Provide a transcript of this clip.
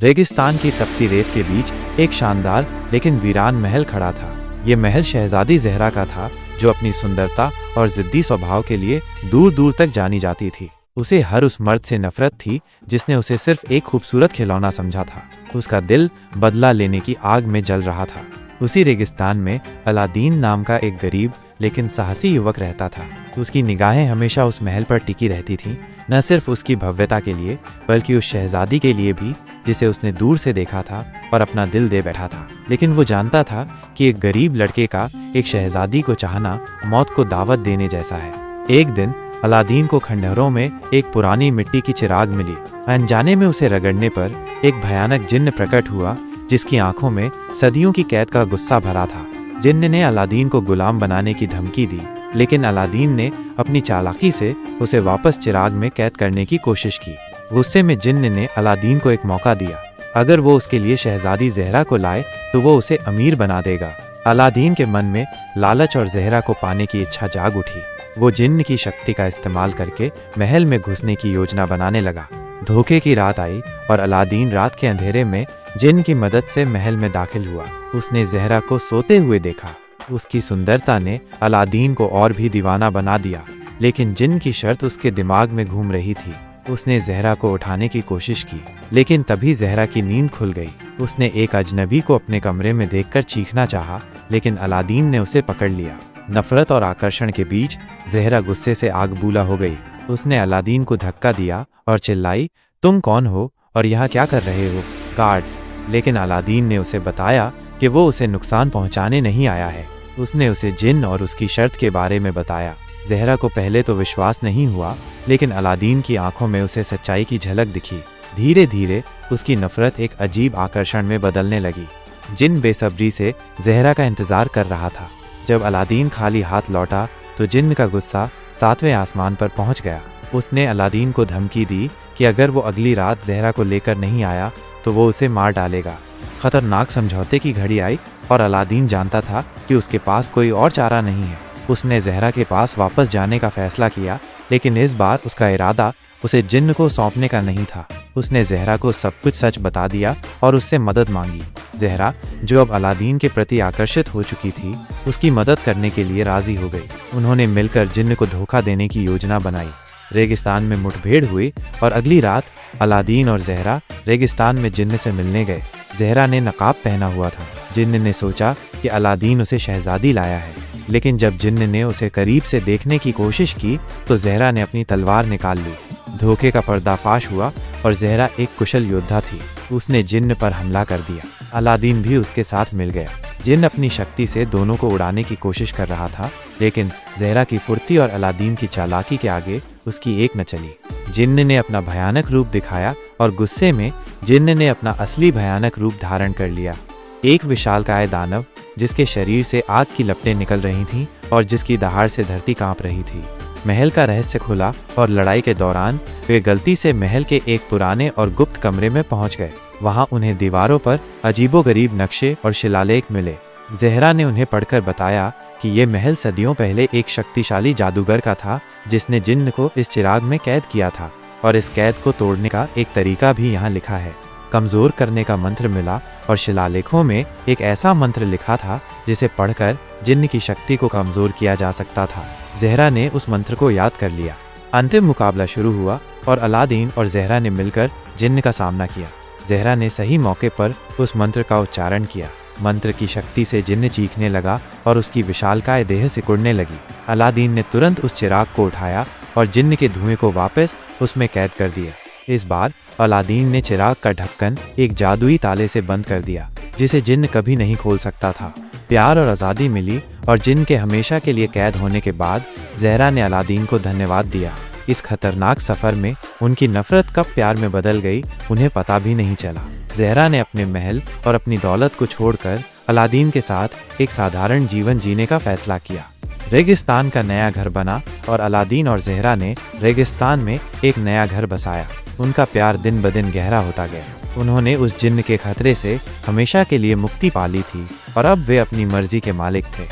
रेगिस्तान की तपती रेत के बीच एक शानदार लेकिन वीरान महल खड़ा था। ये महल शहजादी ज़हरा का था, जो अपनी सुंदरता और जिद्दी स्वभाव के लिए दूर दूर तक जानी जाती थी। उसे हर उस मर्द से नफरत थी जिसने उसे सिर्फ एक खूबसूरत खिलौना समझा था। उसका दिल बदला लेने की आग में जल रहा था। उसी रेगिस्तान में अलादीन नाम का एक गरीब लेकिन साहसी युवक रहता था। उसकी निगाहें हमेशा उस महल पर टिकी रहती थीं, न सिर्फ उसकी भव्यता के लिए बल्कि उस शहजादी के लिए भी जिसे उसने दूर से देखा था और अपना दिल दे बैठा था। लेकिन वो जानता था कि एक गरीब लड़के का एक शहजादी को चाहना मौत को दावत देने जैसा है। एक दिन अलादीन को खंडहरों में एक पुरानी मिट्टी की चिराग मिली। अनजाने में उसे रगड़ने पर एक भयानक जिन्न प्रकट हुआ, जिसकी आंखों में सदियों की कैद का गुस्सा भरा था। जिन्न ने अलादीन को गुलाम बनाने की धमकी दी, लेकिन अलादीन ने अपनी चालाकी से उसे वापस चिराग में कैद करने की कोशिश की। गुस्से में जिन्न ने अलादीन को एक मौका दिया। अगर वो उसके लिए शहजादी ज़हरा को लाए तो वो उसे अमीर बना देगा। अलादीन के मन में लालच और ज़हरा को पाने की इच्छा जाग उठी। वो जिन्न की शक्ति का इस्तेमाल करके महल में घुसने की योजना बनाने लगा। धोखे की रात आई और अलादीन रात के अंधेरे में जिन्न की मदद से महल में दाखिल हुआ। उसने ज़हरा को सोते हुए देखा। उसकी सुंदरता ने अलादीन को और भी दीवाना बना दिया, लेकिन जिन्न की शर्त उसके दिमाग में घूम रही थी। उसने ज़हरा को उठाने की कोशिश की, लेकिन तभी ज़हरा की नींद खुल गई। उसने एक अजनबी को अपने कमरे में देखकर चीखना चाहा, लेकिन अलादीन ने उसे पकड़ लिया। नफरत और आकर्षण के बीच ज़हरा गुस्से से आग बूला हो गई। उसने अलादीन को धक्का दिया और चिल्लाई, तुम कौन हो और यहाँ क्या कर रहे हो? गार्ड्स। लेकिन अलादीन ने उसे बताया कि वो उसे नुकसान पहुँचाने नहीं आया है। उसने उसे जिन्न और उसकी शर्त के बारे में बताया। ज़हरा को पहले तो विश्वास नहीं हुआ, लेकिन अलादीन की आंखों में उसे सच्चाई की झलक दिखी। धीरे धीरे उसकी नफरत एक अजीब आकर्षण में बदलने लगी। जिन्न बेसब्री से ज़हरा का इंतजार कर रहा था। जब अलादीन खाली हाथ लौटा तो जिन्न का गुस्सा 7वें आसमान पर पहुंच गया। उसने अलादीन को धमकी दी कि अगर वो अगली रात ज़हरा को लेकर नहीं आया तो वो उसे मार डालेगा। खतरनाक समझौते की घड़ी आई और अलादीन जानता था कि उसके पास कोई और चारा नहीं है। उसने ज़हरा के पास वापस जाने का फैसला किया, लेकिन इस बार उसका इरादा उसे जिन्न को सौंपने का नहीं था। उसने ज़हरा को सब कुछ सच बता दिया और उससे मदद मांगी। ज़हरा, जो अब अलादीन के प्रति आकर्षित हो चुकी थी, उसकी मदद करने के लिए राजी हो गई। उन्होंने मिलकर जिन्न को धोखा देने की योजना बनाई। रेगिस्तान में मुठभेड़ हुई और अगली रात अलादीन और ज़हरा रेगिस्तान में जिन्न से मिलने गए। ज़हरा ने नकाब पहना हुआ था। जिन्न ने सोचा कि अलादीन उसे शहजादी लाया है, लेकिन जब जिन्न ने उसे करीब से देखने की कोशिश की तो ज़हरा ने अपनी तलवार निकाल ली। धोखे का पर्दाफाश हुआ और ज़हरा एक कुशल योद्धा थी। उसने जिन्न पर हमला कर दिया। अलादीन भी उसके साथ मिल गया। जिन्न अपनी शक्ति से दोनों को उड़ाने की कोशिश कर रहा था, लेकिन ज़हरा की फुर्ती और अलादीन की चालाकी के आगे उसकी एक न चली। जिन्न ने अपना भयानक रूप दिखाया और गुस्से में जिन्न ने अपना असली भयानक रूप धारण कर लिया। एक विशालकाय दानव जिसके शरीर से आग की लपटें निकल रही थीं और जिसकी दहाड़ से धरती कांप रही थी। महल का रहस्य खुला और लड़ाई के दौरान वे गलती से महल के एक पुराने और गुप्त कमरे में पहुंच गए। वहां उन्हें दीवारों पर अजीबोगरीब नक्शे और शिलालेख मिले। ज़हरा ने उन्हें पढ़कर बताया कि ये महल सदियों पहले एक शक्तिशाली जादूगर का था, जिसने जिन्न को इस चिराग में कैद किया था, और इस कैद को तोड़ने का एक तरीका भी यहाँ लिखा है। कमज़ोर करने का मंत्र मिला और शिलालेखों में एक ऐसा मंत्र लिखा था जिसे पढ़कर जिन्न की शक्ति को कमज़ोर किया जा सकता था। ज़हरा ने उस मंत्र को याद कर लिया। अंतिम मुकाबला शुरू हुआ और अलादीन और ज़हरा ने मिलकर जिन्न का सामना किया। ज़हरा ने सही मौके पर उस मंत्र का उच्चारण किया। मंत्र की शक्ति से जिन्न चीखने लगा और उसकी विशालकाय देह सिकुड़ने लगी। अलादीन ने तुरंत उस चिराग को उठाया और जिन्न के धुएं को वापस उसमें कैद कर दिया। इस बार अलादीन ने चिराग का ढक्कन एक जादुई ताले से बंद कर दिया, जिसे जिन्न कभी नहीं खोल सकता था। प्यार और आज़ादी मिली और जिन्न के हमेशा के लिए कैद होने के बाद ज़हरा ने अलादीन को धन्यवाद दिया। इस खतरनाक सफ़र में उनकी नफरत कब प्यार में बदल गई, उन्हें पता भी नहीं चला। ज़हरा ने अपने महल और अपनी दौलत को छोड़कर अलादीन के साथ एक साधारण जीवन जीने का फैसला किया। रेगिस्तान का नया घर बना और अलादीन और ज़हरा ने रेगिस्तान में एक नया घर बसाया। उनका प्यार दिन ब दिन गहरा होता गया। उन्होंने उस जिन्न के खतरे से हमेशा के लिए मुक्ति पा ली थी और अब वे अपनी मर्जी के मालिक थे।